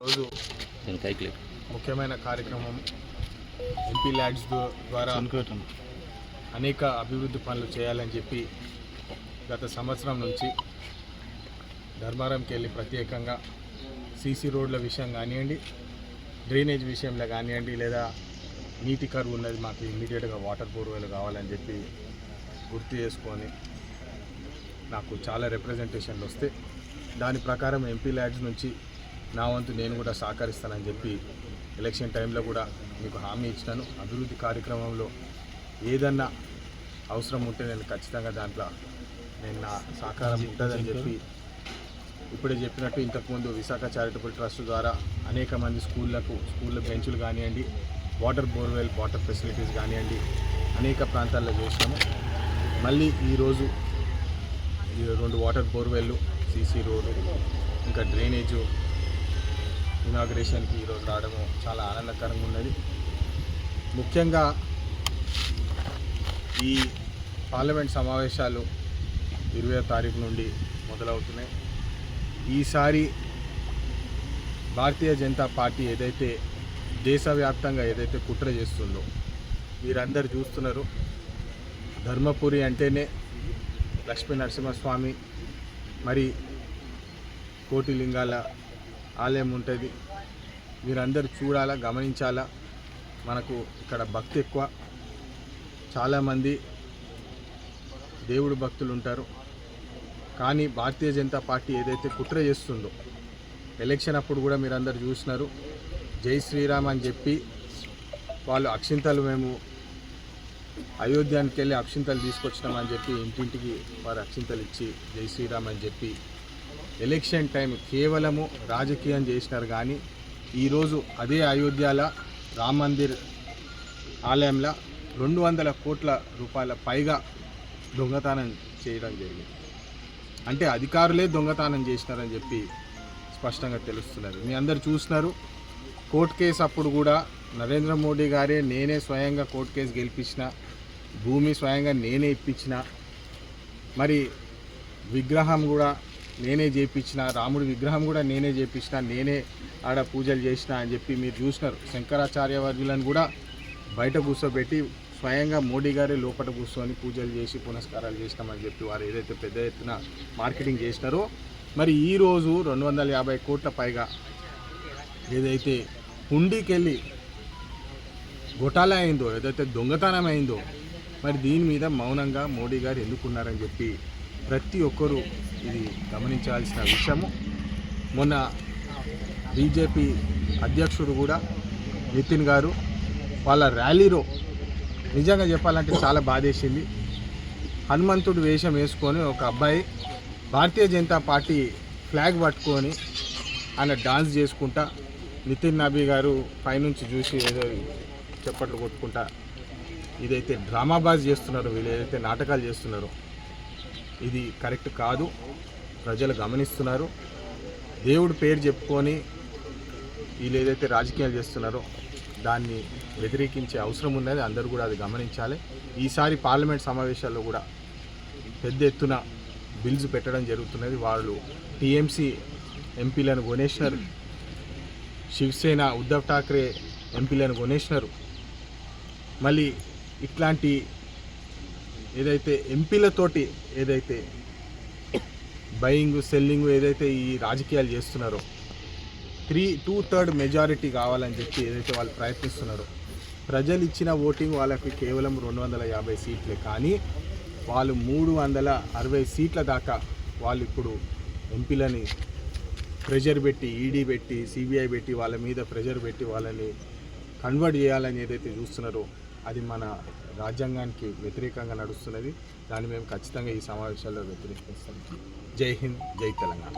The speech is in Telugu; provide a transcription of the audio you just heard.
రోజు ముఖ్యమైన కార్యక్రమం ఎంపీ ల్యాడ్స్ ద్వారా అనేక అభివృద్ధి పనులు చేయాలని చెప్పి గత సంవత్సరం నుంచి ధర్మారంకి వెళ్ళి ప్రత్యేకంగా సీసీ రోడ్ల విషయం కానివ్వండి, డ్రైనేజ్ విషయంలో కానివ్వండి, లేదా నీటి కరువు ఉన్నది, మాకు ఇమ్మీడియట్గా వాటర్ బోర్వెల్ కావాలని చెప్పి గుర్తు చేసుకొని నాకు చాలా రిప్రజెంటేషన్లు వస్తే దాని ప్రకారం ఎంపీ ల్యాడ్స్ నుంచి నా వంతు నేను కూడా సహకరిస్తానని చెప్పి ఎలక్షన్ టైంలో కూడా మీకు హామీ ఇచ్చినాను. అభివృద్ధి కార్యక్రమంలో ఏదన్నా అవసరం ఉంటే నేను ఖచ్చితంగా దాంట్లో నేను నా సహకారం ఉంటుందని చెప్పి ఇప్పుడే చెప్పినట్టు ఇంతకుముందు విశాఖ చారిటబుల్ ట్రస్ట్ ద్వారా అనేక మంది స్కూళ్ళ బెంచులు కానివ్వండి, వాటర్ బోర్వెల్ వాటర్ ఫెసిలిటీస్ కానివ్వండి అనేక ప్రాంతాల్లో చేసినాము. మళ్ళీ ఈరోజు 2 వాటర్ బోర్వెల్లు, సీసీ రోడ్డు, ఇంకా డ్రైనేజు ఇనాగ్రేషన్కి ఈరోజు రావడము చాలా ఆనందకరంగా ఉన్నది. ముఖ్యంగా ఈ పార్లమెంట్ సమావేశాలు 20వ తారీఖు నుండి మొదలవుతున్నాయి. ఈసారి భారతీయ జనతా పార్టీ ఏదైతే దేశవ్యాప్తంగా ఏదైతే కుట్ర చేస్తుందో మీరందరూ చూస్తున్నారు. ధర్మపురి అంటేనే లక్ష్మీ నరసింహస్వామి, మరి కోటి లింగాల ఆలయం ఉంటుంది. మీరందరూ చూడాలా, గమనించాలా. మనకు ఇక్కడ భక్తి ఎక్కువ, చాలామంది దేవుడు భక్తులు ఉంటారు. కానీ భారతీయ జనతా పార్టీ ఏదైతే కుట్ర చేస్తుందో ఎలక్షన్ అప్పుడు కూడా మీరందరూ చూసినారు. జై శ్రీరామ్ అని చెప్పి వాళ్ళు అక్షింతలు, మేము అయోధ్యానికి వెళ్ళి అక్షింతలు తీసుకొచ్చినామని చెప్పి ఇంటింటికి వారు అక్షింతలు ఇచ్చి జై శ్రీరామ్ అని చెప్పి ఎలక్షన్ టైం కేవలము రాజకీయం చేసినారు. కానీ ఈరోజు అదే అయోధ్యలో రామ్ మందిర్ ఆలయంలో 200 కోట్ల రూపాయల పైగా దొంగతనం చేయడం జరిగింది. అంటే అధికారులే దొంగతనం చేసినారని చెప్పి స్పష్టంగా తెలుస్తున్నది. మీ అందరు చూస్తున్నారు. కోర్టు కేసు అప్పుడు కూడా నరేంద్ర మోడీ గారే నేనే స్వయంగా కోర్టు కేసు గెలిపించిన, భూమి స్వయంగా నేనే ఇప్పించిన, మరి విగ్రహం కూడా నేనే చేయించిన, రాముడి విగ్రహం కూడా నేనే చేయించిన, నేనే ఆడ పూజలు చేసిన అని చెప్పి మీరు చూసినారు. శంకరాచార్య వర్యులను కూడా బయట కూర్చోబెట్టి స్వయంగా మోడీ గారే లోపల కూర్చొని పూజలు చేసి పునస్కారాలు చేసినామని చెప్పి వారు ఏదైతే పెద్ద ఎత్తున మార్కెటింగ్ చేసినారో, మరి ఈరోజు 250 కోట్ల పైగా ఏదైతే హుండీకి వెళ్ళి గొటాలా అయిందో, ఏదైతే దొంగతనం అయిందో, మరి దీని మీద మౌనంగా మోడీ గారు ఎందుకున్నారని చెప్పి ప్రతి ఒక్కరూ ఇది గమనించాల్సిన విషయము. మొన్న బీజేపీ అధ్యక్షుడు కూడా నితిన్ గారు వాళ్ళ ర్యాలీలో నిజంగా చెప్పాలంటే చాలా బాధేసింది. హనుమంతుడు వేషం వేసుకొని ఒక అబ్బాయి భారతీయ జనతా పార్టీ ఫ్లాగ్ పట్టుకొని ఆయన డాన్స్ చేసుకుంటా, నితిన్ నబీ గారు పైనుంచి చూసి ఏదో చప్పట్లు కొట్టుకుంటా ఇదైతే డ్రామాబాజ్ చేస్తున్నారో, వీళ్ళు ఏదైతే నాటకాలు చేస్తున్నారో ఇది కరెక్ట్ కాదు. ప్రజలు గమనిస్తున్నారు. దేవుడి పేరు చెప్పుకొని వీళ్ళు ఏదైతే రాజకీయాలు చేస్తున్నారో దాన్ని వ్యతిరేకించే అవసరం ఉన్నది. అందరూ కూడా అది గమనించాలి. ఈసారి పార్లమెంట్ సమావేశాల్లో కూడా పెద్ద ఎత్తున బిల్స్ పెట్టడం జరుగుతున్నది. వాళ్ళు టీఎంసీ ఎంపీలను కొనేసినారు, శివసేన ఉద్ధవ్ ఠాక్రే ఎంపీలను కొనేసినారు. మళ్ళీ ఇట్లాంటి ఏదైతే ఎంపీలతోటి ఏదైతే బయింగ్ సెల్లింగ్ ఏదైతే ఈ రాజకీయాలు చేస్తున్నారో 2/3 మెజారిటీ కావాలని చెప్పి ఏదైతే వాళ్ళు ప్రయత్నిస్తున్నారో, ప్రజలు ఇచ్చిన ఓటింగ్ వాళ్ళకి కేవలం 250 సీట్లే. కానీ వాళ్ళు 360 సీట్ల దాకా వాళ్ళు ఇప్పుడు ఎంపీలని ప్రెషర్ పెట్టి, ఈడీ పెట్టి, సిబిఐ పెట్టి వాళ్ళ మీద ప్రెషర్ పెట్టి వాళ్ళని కన్వర్ట్ చేయాలని ఏదైతే చూస్తున్నారో అది మన రాజ్యాంగానికి వ్యతిరేకంగా నడుస్తున్నది. దాన్ని మేము ఖచ్చితంగా ఈ సమావేశాల్లో వ్యతిరేకిస్తాం. జై హింద్, జై తెలంగాణ.